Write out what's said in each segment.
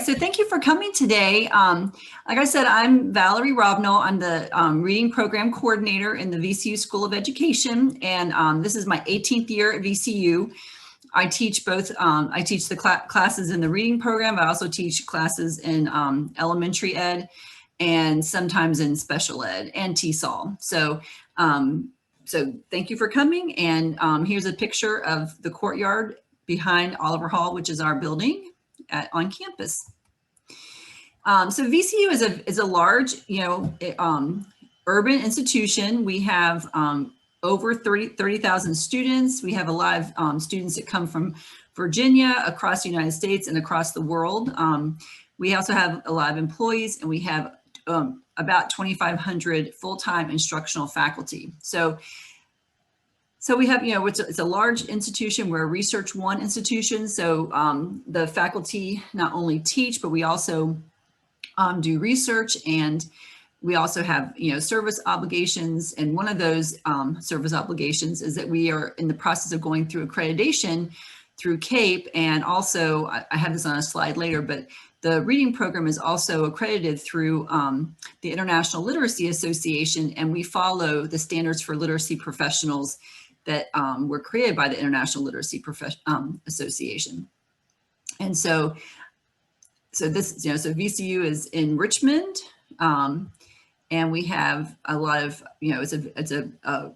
so thank you for coming today. Like I said, I'm Valerie Robnell. I'm the Reading Program Coordinator in the VCU School of Education, and this is my 18th year at VCU. I teach both, I teach the classes in the reading program, but I also teach classes in elementary ed and sometimes in special ed and TESOL. So thank you for coming, and here's a picture of the courtyard behind Oliver Hall, which is our building on campus. So VCU is a large, urban institution. We have over 30,000 students. We have a lot of students that come from Virginia, across the United States, and across the world. We also have a lot of employees, and we have about 2,500 full-time instructional faculty. So we have, it's a large institution. We're a Research One institution. So the faculty not only teach, but we also do research, and we also have, service obligations. And one of those service obligations is that we are in the process of going through accreditation through CAPE. And also, I have this on a slide later, but the reading program is also accredited through the International Literacy Association, and we follow the standards for literacy professionals that were created by the International Literacy Association. And so this, so VCU is in Richmond, and we have a lot of, it's a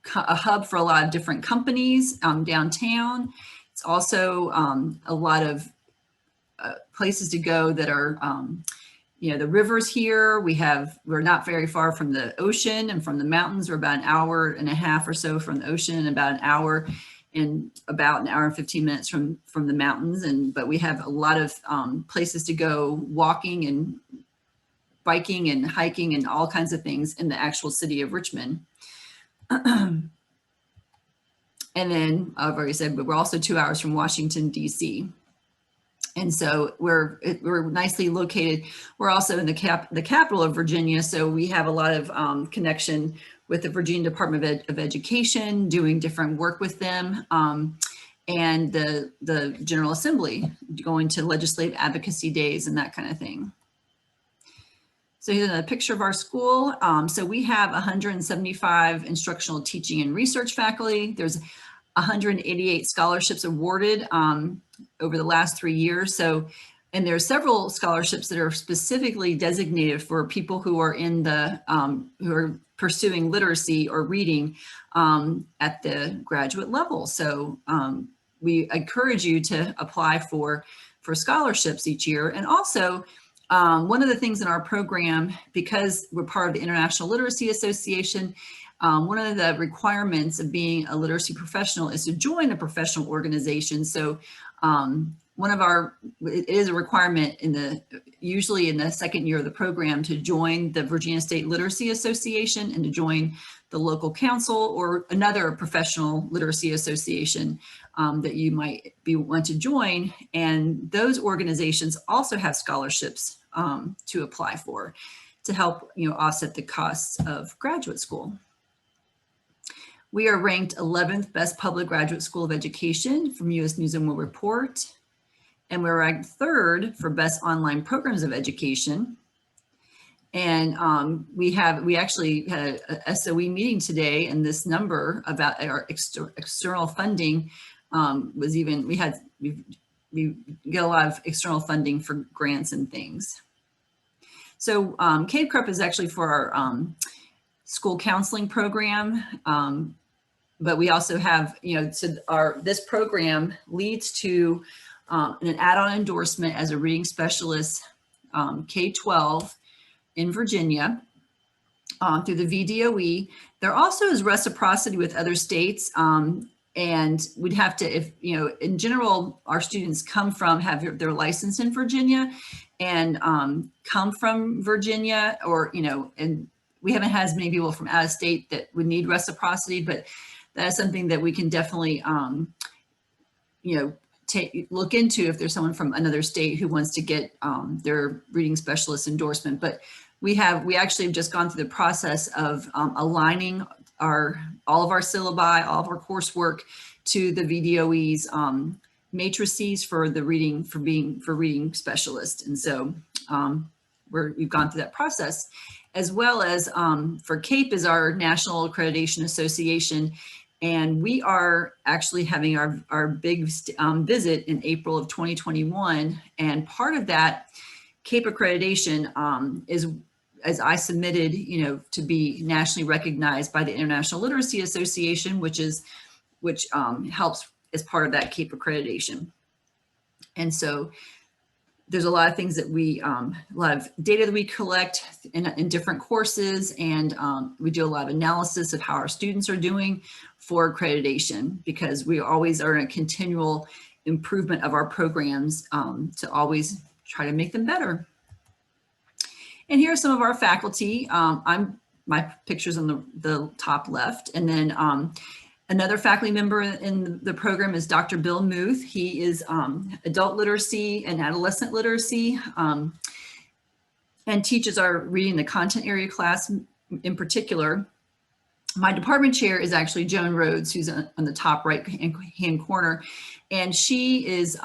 hub for a lot of different companies downtown. It's also a lot of places to go that are, the rivers here. We're not very far from the ocean and from the mountains. We're about an hour and a half or so from the ocean, and about an hour and 15 minutes from the mountains. But we have a lot of places to go walking and biking and hiking and all kinds of things in the actual city of Richmond. And then I've already said, but we're also 2 hours from Washington, DC. And so we're nicely located. We're also in the capital of Virginia. So we have a lot of connection with the Virginia Department of Education, doing different work with them, and the General Assembly, going to legislative advocacy days and that kind of thing. So here's a picture of our school. So we have 175 instructional, teaching, and research faculty. There's 188 scholarships awarded over the last 3 years. So, and there are several scholarships that are specifically designated for people who are in the, who are pursuing literacy or reading at the graduate level. So we encourage you to apply for scholarships each year. And also, one of the things in our program, because we're part of the International Literacy Association, one of the requirements of being a literacy professional is to join a professional organization. So it is a requirement usually in the second year of the program, to join the Virginia State Literacy Association and to join the local council or another professional literacy association that you might want to join. And those organizations also have scholarships to apply for, to help offset the costs of graduate school. We are ranked 11th best public graduate school of education from U.S. News and World Report. And we're ranked 3rd for best online programs of education. And we actually had a SOE meeting today, and this number about our external funding was even, we get a lot of external funding for grants and things. So CAPE is actually for our school counseling program. But we also have, this program leads to an add-on endorsement as a reading specialist, K-12 in Virginia through the VDOE. There also is reciprocity with other states, and we'd have to, if, in general, our students have their license in Virginia and come from Virginia, or, and we haven't had as many people from out of state that would need reciprocity, but that is something that we can definitely, look into if there's someone from another state who wants to get their reading specialist endorsement. But we actually have just gone through the process of aligning all of our syllabi, all of our coursework to the VDOE's matrices for the reading, for reading specialists. And so we've gone through that process, as well as for CAPE is our National Accreditation Association. And we are actually having our big visit in April of 2021. And part of that CAPE accreditation is, as I submitted, to be nationally recognized by the International Literacy Association, which helps as part of that CAPE accreditation. And so there's a lot of things that a lot of data that we collect in different courses, and we do a lot of analysis of how our students are doing for accreditation, because we always are in a continual improvement of our programs to always try to make them better. And here are some of our faculty. My picture's on the top left, and then another faculty member in the program is Dr. Bill Muth. He is adult literacy and adolescent literacy, and teaches our reading the content area class in particular. My department chair is actually Joan Rhodes, who's on the top right hand corner, and she has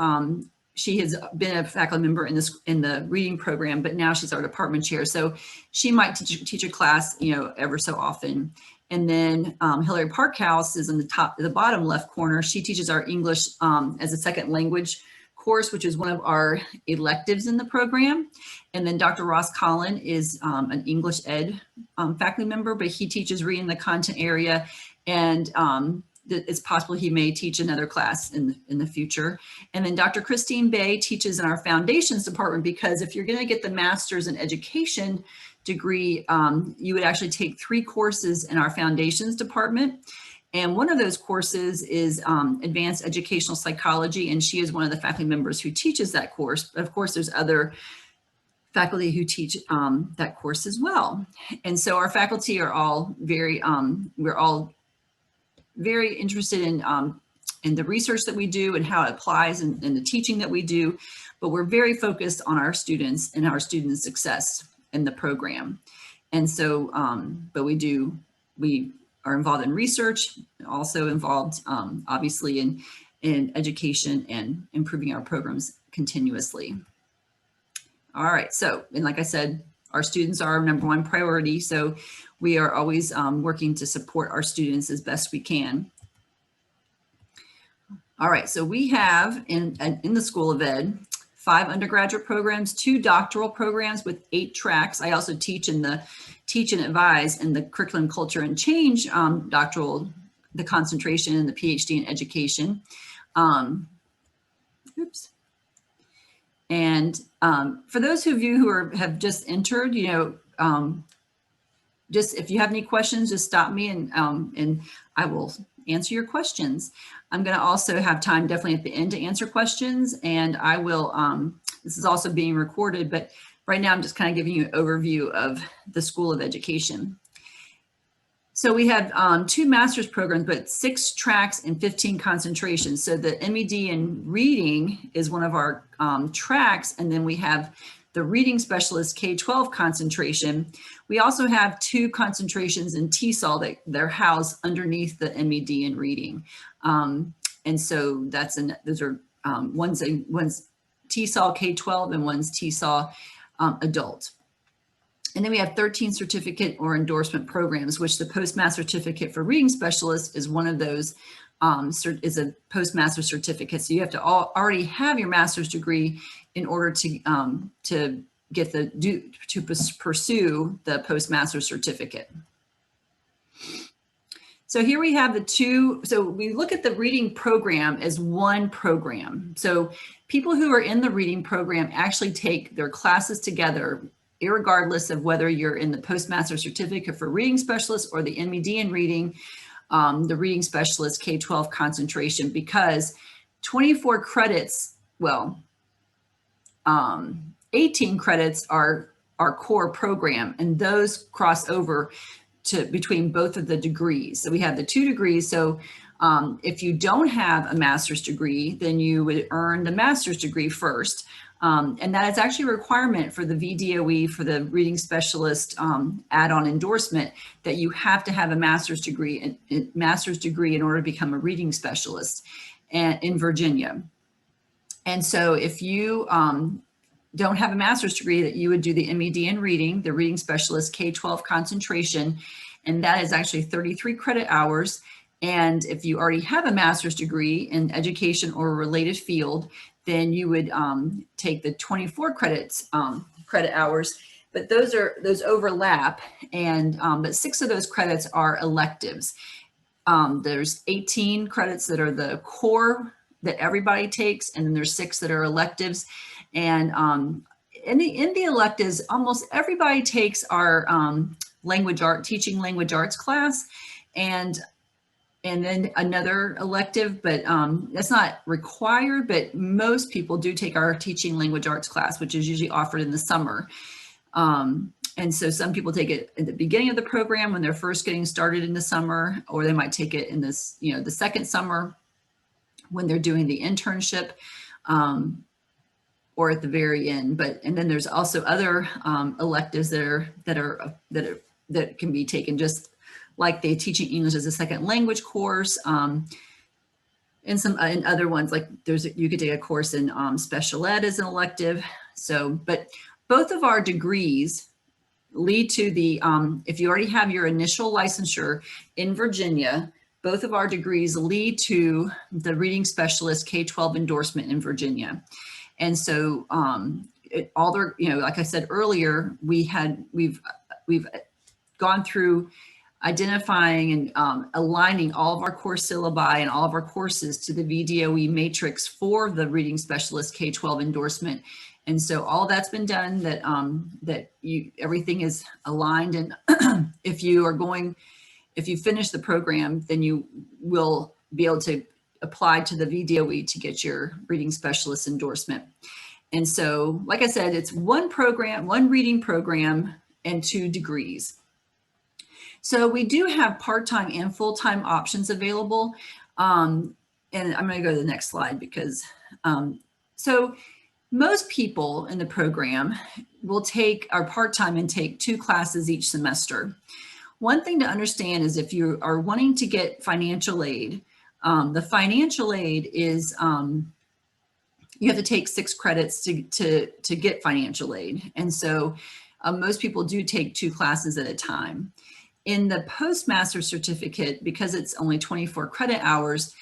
been a faculty member in the reading program, but now she's our department chair. So she might teach a class, ever so often. And then Hillary Parkhouse is on the bottom left corner. She teaches our English as a second language course, which is one of our electives in the program. And then Dr. Ross Collin is an English ed faculty member, but he teaches reading the content area, and it's possible he may teach another class in the future. And then Dr. Christine Bay teaches in our foundations department, because if you're going to get the master's in education degree, you would actually take 3 courses in our foundations department. And one of those courses is advanced educational psychology, and she is one of the faculty members who teaches that course. But of course, there's other faculty who teach that course as well. And so our faculty are all we're all very interested in the research that we do and how it applies in the teaching that we do, but we're very focused on our students and our students' success in the program. And so, but we are involved in research, also involved obviously in education and improving our programs continuously. All right, so, and like I said, our students are our #1 priority. So we are always working to support our students as best we can. All right, so we have in the School of Ed 5 undergraduate programs, 2 doctoral programs with 8 tracks. I also teach and advise in the curriculum, culture, and change doctoral, the concentration in the PhD in education. Oops. And for those of you who have just entered, just if you have any questions, just stop me and I will answer your questions. I'm going to also have time definitely at the end to answer questions, and I will, this is also being recorded, but right now I'm just kind of giving you an overview of the School of Education. So we have 2 master's programs, but 6 tracks and 15 concentrations. So the M.Ed in reading is one of our tracks, and then we have the reading specialist K-12 concentration. We also have 2 concentrations in TESOL that they're housed underneath the M.Ed in reading. And so those are one's TESOL K-12 and one's TESOL adult. And then we have 13 certificate or endorsement programs, which the postmaster certificate for reading specialist is one of those, is a postmaster certificate. So you have to already have your master's degree in order to get to pursue the postmaster certificate. So here we have the 2, so we look at the reading program as one program. So people who are in the reading program actually take their classes together, irregardless of whether you're in the postmaster certificate for reading specialist or the M.Ed in reading, the reading specialist K-12 concentration, because 24 credits, 18 credits are our core program, and those cross over between both of the degrees. So we have the 2 degrees. So if you don't have a master's degree, then you would earn the master's degree first. And that is actually a requirement for the VDOE, for the reading specialist add-on endorsement, that you have to have a master's degree in order to become a reading specialist in Virginia. And so if you don't have a master's degree, that you would do the M.Ed in reading, the reading specialist K-12 concentration, and that is actually 33 credit hours. And if you already have a master's degree in education or a related field, then you would take the 24 credit hours. But those overlap, and but 6 of those credits are electives. There's 18 credits that are the core that everybody takes, and then there's 6 that are electives. And in the electives, almost everybody takes our teaching language arts class, and then another elective, but that's not required, but most people do take our teaching language arts class, which is usually offered in the summer. And so some people take it at the beginning of the program when they're first getting started in the summer, or they might take it in this, the second summer when they're doing the internship, or at the very end. And then there's also other electives that can be taken just like the teaching English as a second language course, and other ones like you could take a course in special ed as an elective. So, but both of our degrees lead to the, if you already have your initial licensure in Virginia, both of our degrees lead to the reading specialist K-12 endorsement in Virginia. And so like I said earlier, we've gone through identifying and aligning all of our course syllabi and all of our courses to the VDOE matrix for the reading specialist K-12 endorsement. And so all that's been done, everything is aligned. And if you finish the program, then you will be able to apply to the VDOE to get your reading specialist endorsement. And so, like I said, it's one reading program and 2 degrees. So we do have part-time and full-time options available. And I'm going to go to the next slide because, so most people in the program will are part-time and take 2 classes each semester. One thing to understand is if you are wanting to get financial aid, the financial aid is, you have to take 6 credits to get financial aid. And so most people do take 2 classes at a time. In the postmaster certificate, because it's only 24 credit hours,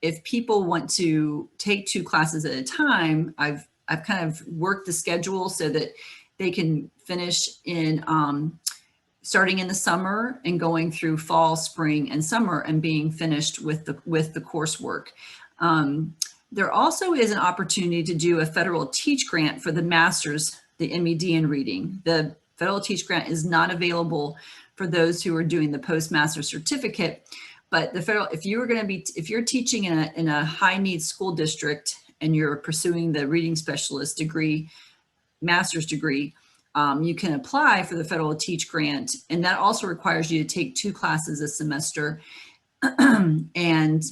if people want to take 2 classes at a time, I've kind of worked the schedule so that they can finish in starting in the summer and going through fall, spring, and summer, and being finished with the coursework. There also is an opportunity to do a federal teach grant for the master's, the M.Ed in reading. The federal teach grant is not available for those who are doing the postmaster certificate, but the federal, if you're teaching in a high needs school district and you're pursuing the reading specialist degree, master's degree, you can apply for the federal teach grant, and that also requires you to take 2 classes a semester. And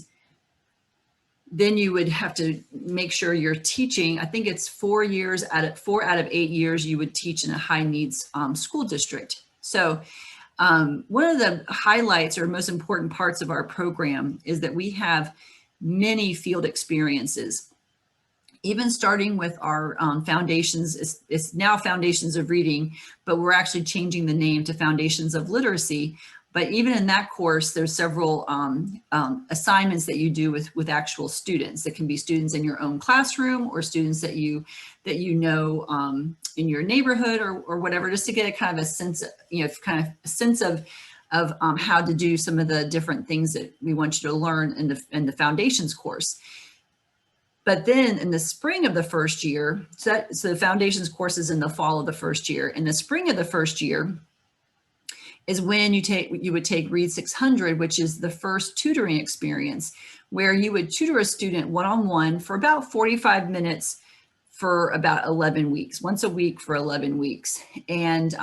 then you would have to make sure you're teaching, I think it's 4 out of 8 years you would teach in a high needs school district. So one of the highlights or most important parts of our program is that we have many field experiences. Even starting with our foundations, it's now Foundations of Reading, but we're actually changing the name to Foundations of Literacy. But even in that course, there's several assignments that you do with actual students. That can be students in your own classroom or students that you know in your neighborhood or whatever, just to get a kind of a sense, of how to do some of the different things that we want you to learn in the foundations course. But then in the spring of the first year, so the foundations course is in the fall of the first year. In the spring of the first year is when you would take Read 600, which is the first tutoring experience, where you would tutor a student one-on-one for about 45 minutes for about 11 weeks, once a week for 11 weeks. And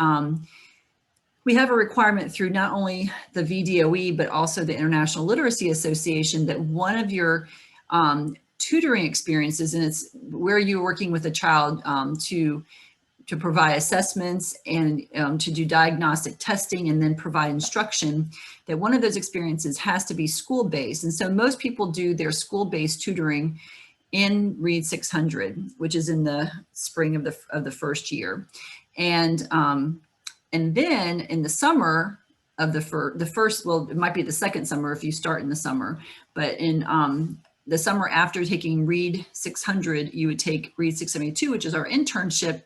we have a requirement through not only the VDOE, but also the International Literacy Association that one of your tutoring experiences, and it's where you're working with a child to provide assessments and to do diagnostic testing and then provide instruction, that one of those experiences has to be school-based. And so most people do their school-based tutoring in Read 600, which is in the spring of the first year. And then in the summer of the first, well, it might be the second summer if you start in the summer, but in the summer after taking Read 600, you would take Read 672, which is our internship,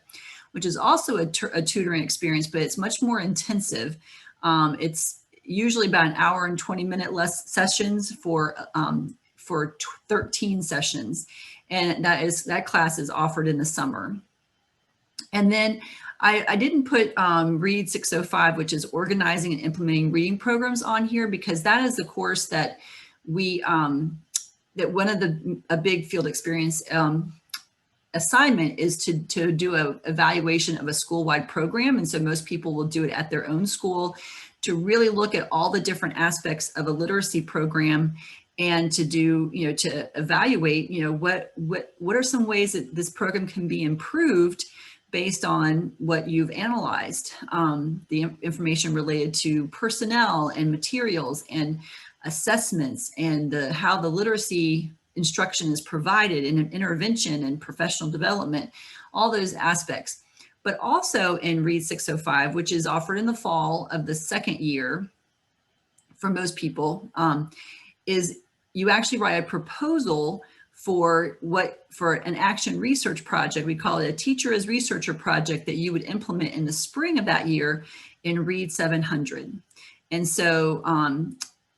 which is also a tutoring experience, but it's much more intensive. It's usually about an hour and 20-minute less sessions for 13 sessions. And that class is offered in the summer. And then I didn't put Read 605, which is organizing and implementing reading programs, on here, because that is the course that we, that one of a big field experience assignment is to do an evaluation of a school-wide program. And so most people will do it at their own school to really look at all the different aspects of a literacy program and to do, to evaluate, what are some ways that this program can be improved based on what you've analyzed, the information related to personnel and materials and assessments and how the literacy instruction is provided in an intervention and professional development, all those aspects. But also in Read 605, which is offered in the fall of the second year for most people, is you actually write a proposal for an action research project. We call it a teacher as researcher project that you would implement in the spring of that year in Read 700. And so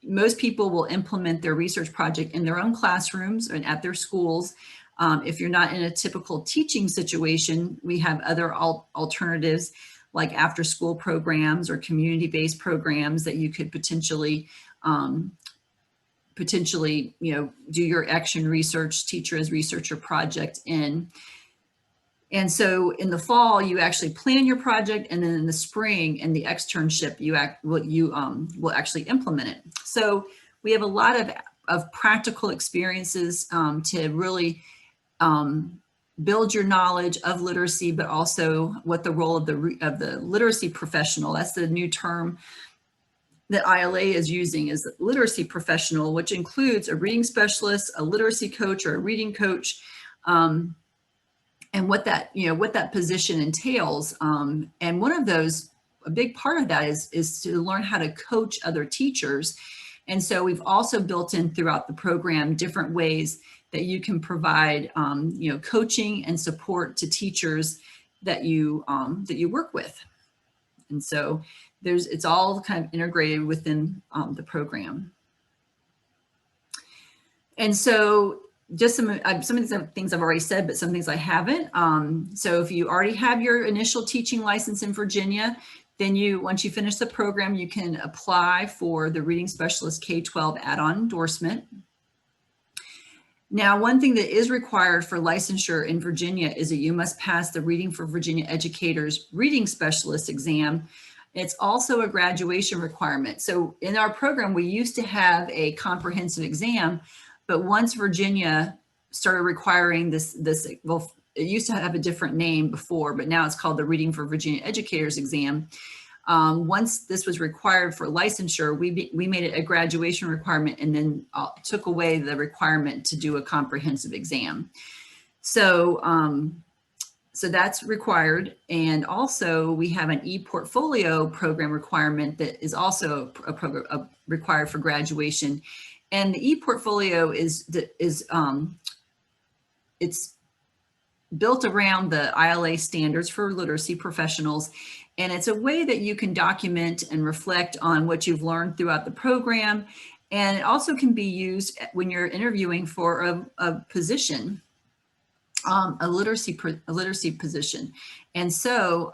most people will implement their research project in their own classrooms and at their schools. If you're not in a typical teaching situation, we have other alternatives like after school programs or community-based programs that you could potentially do your action research teacher as researcher project in. And so in the fall, you actually plan your project, and then in the spring and the externship, you will actually implement it. So we have a lot of practical experiences to really build your knowledge of literacy, but also what the role of the literacy professional, that's the new term that ILA is using, is literacy professional, which includes a reading specialist, a literacy coach, or a reading coach, and what that position entails. And one of those, a big part of that is to learn how to coach other teachers. And so we've also built in throughout the program different ways that you can provide coaching and support to teachers that you work with. And so it's all kind of integrated within the program. And so just some of the things I've already said, but some things I haven't. So if you already have your initial teaching license in Virginia, then once you finish the program, you can apply for the Reading Specialist K-12 add-on endorsement. Now, one thing that is required for licensure in Virginia is that you must pass the Reading for Virginia Educators Reading Specialist exam. It's also a graduation requirement. So in our program, we used to have a comprehensive exam, but once Virginia started requiring this, well, it used to have a different name before, but now it's called the Reading for Virginia Educators exam. Once this was required for licensure, we made it a graduation requirement and then took away the requirement to do a comprehensive exam. So, so that's required. And also we have an e-portfolio program requirement that is also required for graduation. And the e-portfolio it's built around the ILA standards for literacy professionals. And it's a way that you can document and reflect on what you've learned throughout the program. And it also can be used when you're interviewing for a position, a literacy position. And so,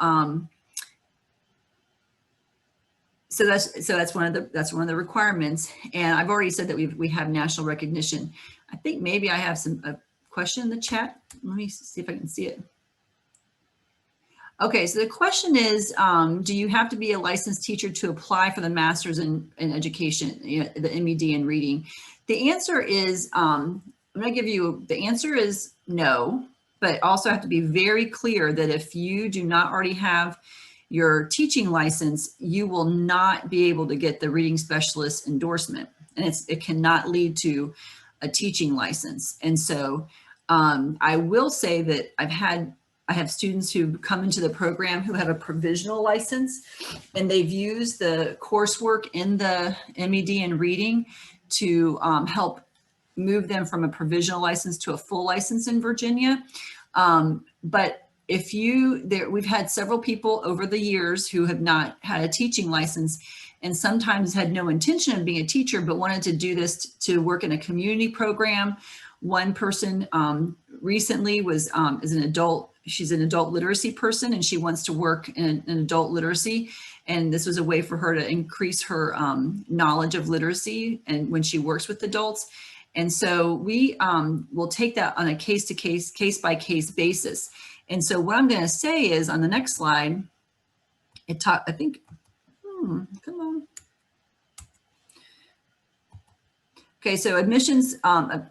so that's one of the requirements. And I've already said that we have national recognition. I think maybe I have a question in the chat. Let me see if I can see it. Okay, so the question is, do you have to be a licensed teacher to apply for the Master's in Education, the M.Ed. in Reading? The answer is, I'm going to give you, the answer is no, but also have to be very clear that if you do not already have your teaching license, you will not be able to get the Reading Specialist endorsement, and it cannot lead to a teaching license. And so I will say that I have students who come into the program who have a provisional license, and they've used the coursework in the MED and reading to help move them from a provisional license to a full license in Virginia. But if we've had several people over the years who have not had a teaching license and sometimes had no intention of being a teacher, but wanted to do this to work in a community program. One person recently is an adult, she's an adult literacy person, and she wants to work in adult literacy. And this was a way for her to increase her knowledge of literacy and when she works with adults. And so we will take that on a case-to-case, case-by-case basis. And so what I'm going to say is on the next slide, I think, come on. Okay, so admissions,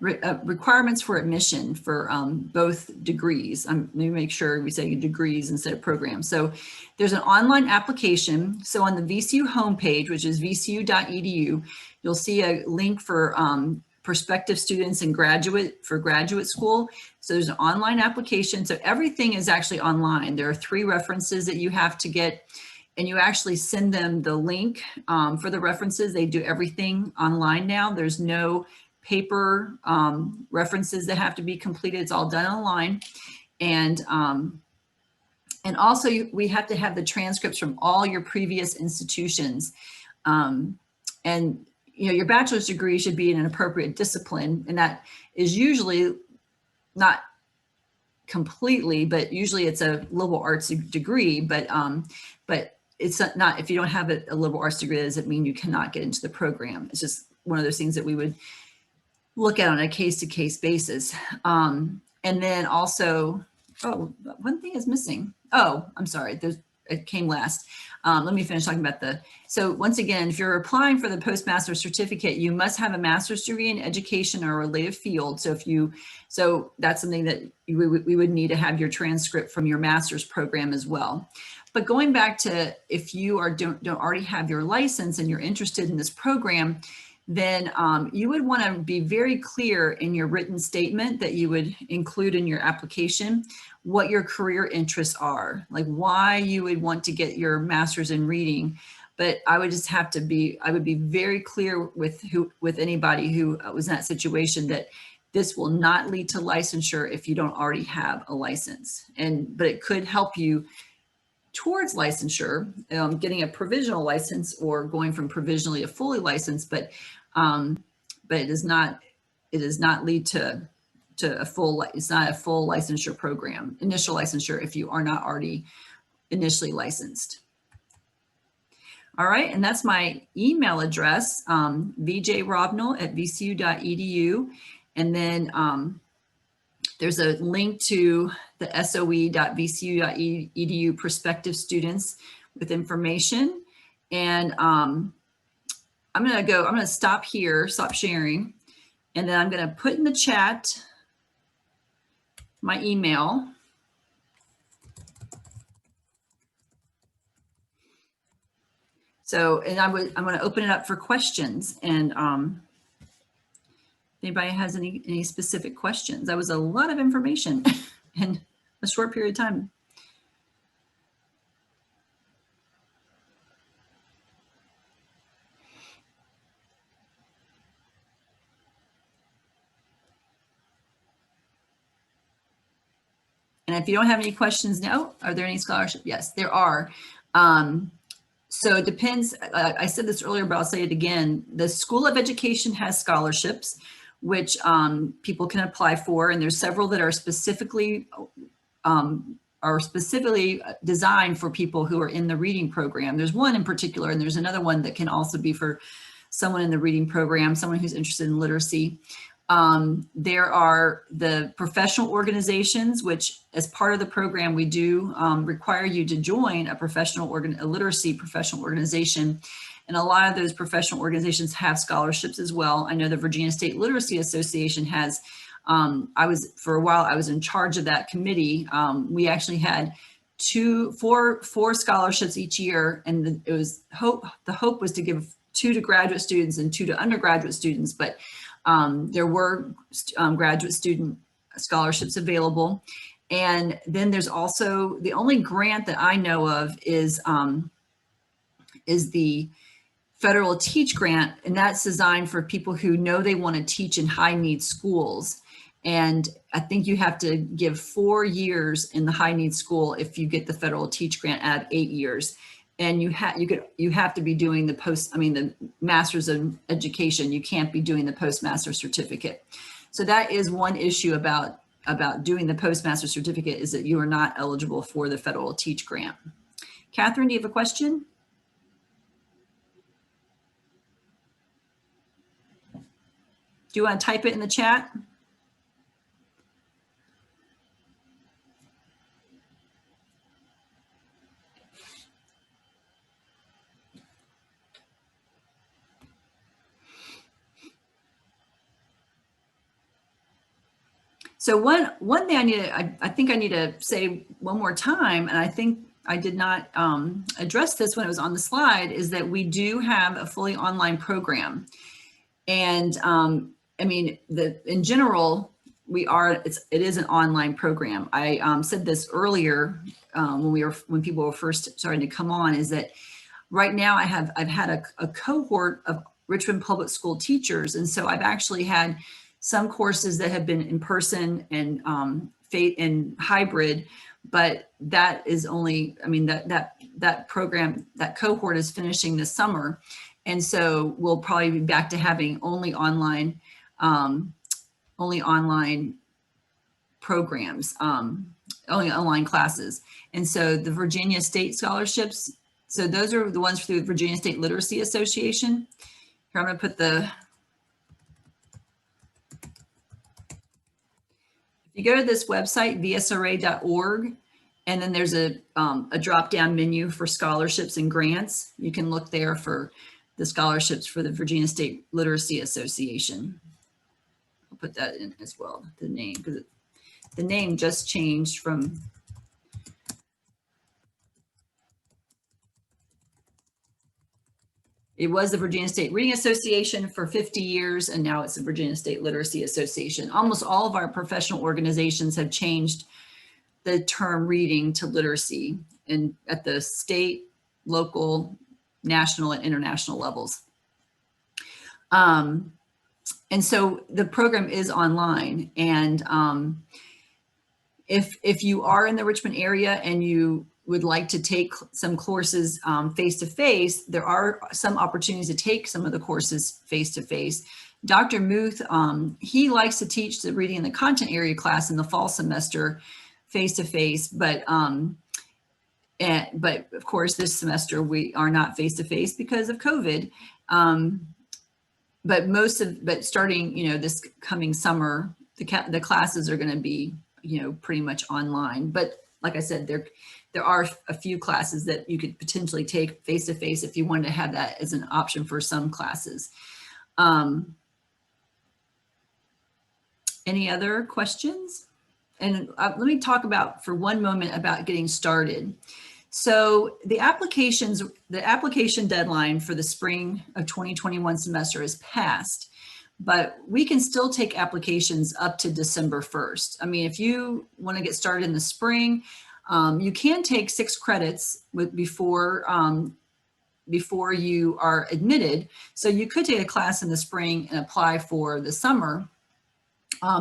requirements for admission for both degrees. Let me make sure we say degrees instead of programs. So there's an online application. So on the VCU homepage, which is vcu.edu, you'll see a link for prospective students and graduate school. So there's an online application. So everything is actually online. There are 3 references that you have to get, and you actually send them the link for the references. They do everything online now. There's no paper references that have to be completed. It's all done online. And also we have to have the transcripts from all your previous institutions. And your bachelor's degree should be in an appropriate discipline, and that is usually not completely, but usually it's a liberal arts degree. But it's not, if you don't have a liberal arts degree, that doesn't mean you cannot get into the program. It's just one of those things that we would look at on a case-to-case basis. And then also, oh, one thing is missing. Oh, I'm sorry, it came last. Let me finish talking about so once again, if you're applying for the postmaster's certificate, you must have a master's degree in education or a related field. So that's something that we would need to have your transcript from your master's program as well. But going back to, if you don't already have your license and you're interested in this program, then you would want to be very clear in your written statement that you would include in your application what your career interests are, like why you would want to get your master's in reading. But I would just have to I would be very clear with anybody who was in that situation that this will not lead to licensure if you don't already have a license. But it could help you towards licensure, getting a provisional license or going from provisionally to fully licensed, but it does not lead to a full, it's not a full licensure program, initial licensure, if you are not already initially licensed. All right, and that's my email address, vjrobnell@vcu.edu. And then there's a link to the soe.vcu.edu prospective students with information. And I'm gonna stop here, stop sharing. And then I'm gonna put in the chat my email. So, and I'm gonna open it up for questions. And if anybody has any specific questions. That was a lot of information in a short period of time. And if you don't have any questions now, are there any scholarships? Yes, there are. So it depends. I said this earlier, but I'll say it again. The School of Education has scholarships, which people can apply for. And there's several that are specifically designed for people who are in the reading program. There's one in particular, and there's another one that can also be for someone in the reading program, someone who's interested in literacy. There are the professional organizations, which as part of the program, we do require you to join a literacy professional organization. And a lot of those professional organizations have scholarships as well. I know the Virginia State Literacy Association has, for a while, I was in charge of that committee. We actually had four scholarships each year. And the hope was to give 2 to graduate students and 2 to undergraduate students, but there were graduate student scholarships available. And then there's also, the only grant that I know of is the federal Teach grant, and that's designed for people who know they want to teach in high need schools. And I think you have to give 4 years in the high need school if you get the federal Teach grant at 8 years. And you have to be doing the Master's of Education. You can't be doing the postmaster certificate. So that is one issue about doing the postmaster certificate, is that you are not eligible for the federal Teach grant. Catherine, do you have a question? Do you want to type it in the chat? So one thing I think I need to say one more time, and I think I did not address this when it was on the slide, is that we do have a fully online program. And I mean, in general, it is an online program. I said this earlier when people were first starting to come on, is that right now I've had a cohort of Richmond Public School teachers, and so I've actually had some courses that have been in person and and hybrid, but that is only, I mean, that program, that cohort is finishing this summer. And so we'll probably be back to having only online programs, only online classes. And so the Virginia State scholarships, so those are the ones through the Virginia State Literacy Association. Here, I'm gonna put if you go to this website, vsra.org, and then there's a drop-down menu for scholarships and grants. You can look there for the scholarships for the Virginia State Literacy Association. I'll put that in as well, the name, because the name just changed from, it was the Virginia State Reading Association for 50 years, and now it's the Virginia State Literacy Association. Almost all of our professional organizations have changed the term reading to literacy, and at the state, local, national, and international levels. And so the program is online. And if you are in the Richmond area and you would like to take some courses face-to-face, there are some opportunities to take some of the courses face-to-face. Dr. Muth, he likes to teach the reading and the content area class in the fall semester face-to-face, but of course this semester we are not face-to-face because of COVID. But starting, this coming summer, the classes are going to be, pretty much online. But like I said, there are a few classes that you could potentially take face-to-face if you wanted to have that as an option for some classes. Any other questions? And let me talk for one moment about getting started. So the application deadline for the spring of 2021 semester is passed, but we can still take applications up to December 1st. I mean, if you want to get started in the spring, you can take 6 credits before you are admitted. So you could take a class in the spring and apply for the summer.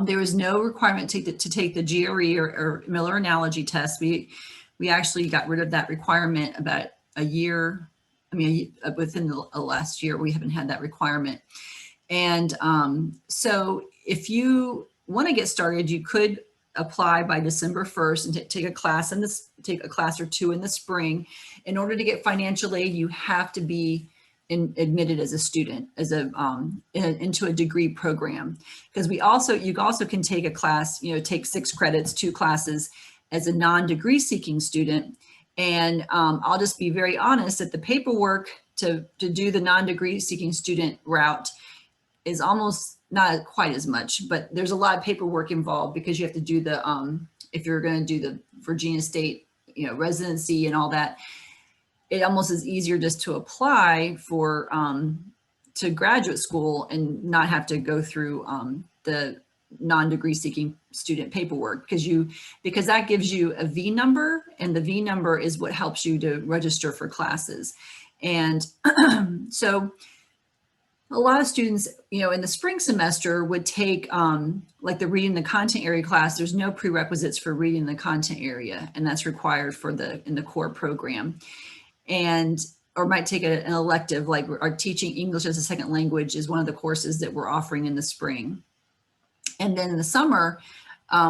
There is no requirement to take the GRE or Miller Analogy test. We actually got rid of that requirement about a year. I mean, within the last year, we haven't had that requirement. And so if you want to get started, you could apply by December 1st and take a class or 2 in the spring. In order to get financial aid, you have to be admitted as a student, into a degree program. Because you also can take a class, take 6 credits, 2 classes as a non-degree seeking student. And I'll just be very honest that the paperwork to do the non-degree seeking student route is almost not quite as much, but there's a lot of paperwork involved because you have to do if you're going to do the Virginia State, residency and all that, it almost is easier just to apply for to graduate school and not have to go through the non-degree seeking student paperwork, because that gives you a V number, and the V number is what helps you to register for classes. And so a lot of students, in the spring semester would take like the reading the content area class. There's no prerequisites for reading the content area, and that's required in the core program. Or might take an elective, like our teaching English as a second language is one of the courses that we're offering in the spring. And then in the summer,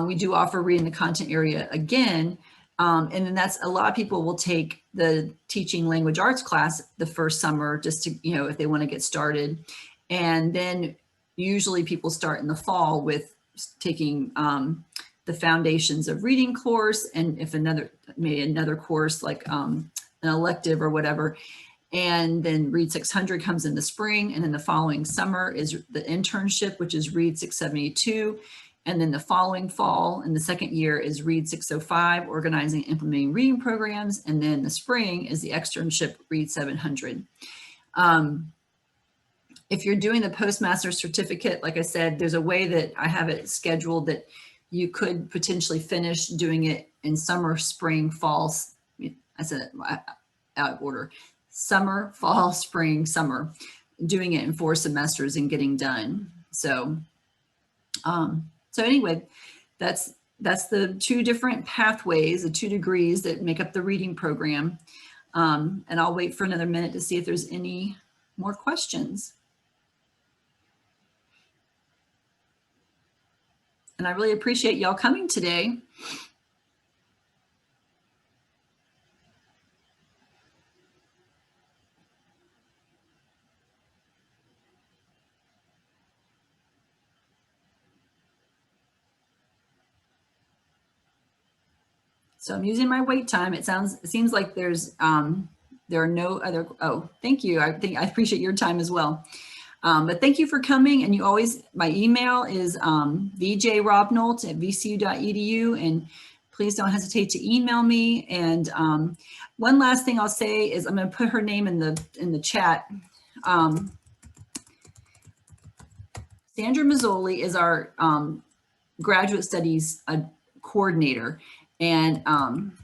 we do offer reading the content area again. And then that's, a lot of people will take the teaching language arts class the first summer, just to, if they want to get started. And then usually people start in the fall with taking the foundations of reading course, and if maybe another course like an elective or whatever. And then Read 600 comes in the spring, and then the following summer is the internship, which is Read 672. And then the following fall in the second year is Read 605, organizing and implementing reading programs. And then the spring is the externship, Read 700. If you're doing the postmaster certificate, like I said, there's a way that I have it scheduled that you could potentially finish doing it in summer, spring, fall. I said it out of order. Summer, fall, spring, summer, doing it in 4 semesters and getting done. So anyway, that's the 2 different pathways, the 2 degrees that make up the reading program. And I'll wait for another minute to see if there's any more questions. And I really appreciate y'all coming today. So I'm using my wait time. It seems like there are no other. Oh, thank you. I appreciate your time as well. But thank you for coming. And my email is vjrobnolt@vcu.edu, and please don't hesitate to email me. And one last thing I'll say is I'm going to put her name in the chat. Sandra Mazzoli is our graduate studies coordinator. And I'm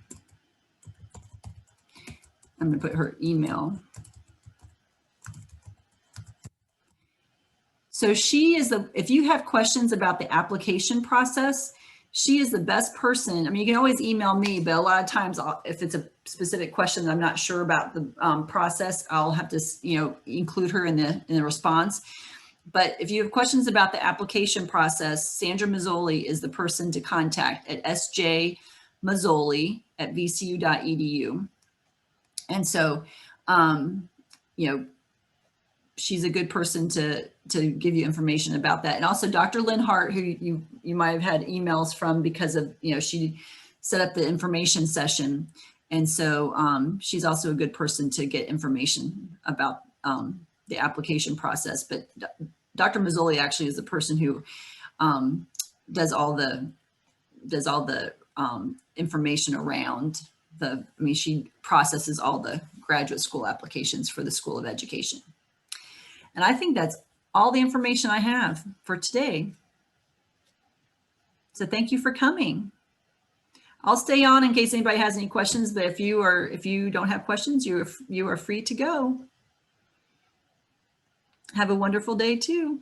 going to put her email. So she is if you have questions about the application process, she is the best person. I mean, you can always email me, but a lot of times if it's a specific question that I'm not sure about the process, I'll have to, include her in the response. But if you have questions about the application process, Sandra Mazzoli is the person to contact at sjmazzoli@vcu.edu. And so, she's a good person to give you information about that. And also Dr. Lynn Hart, who you might have had emails from because of, she set up the information session. And so she's also a good person to get information about the application process. But Dr. Mazzoli actually is the person who does all the information around she processes all the graduate school applications for the School of Education. And I think that's all the information I have for today. So thank you for coming. I'll stay on in case anybody has any questions, but if you don't have questions, you are free to go. Have a wonderful day too.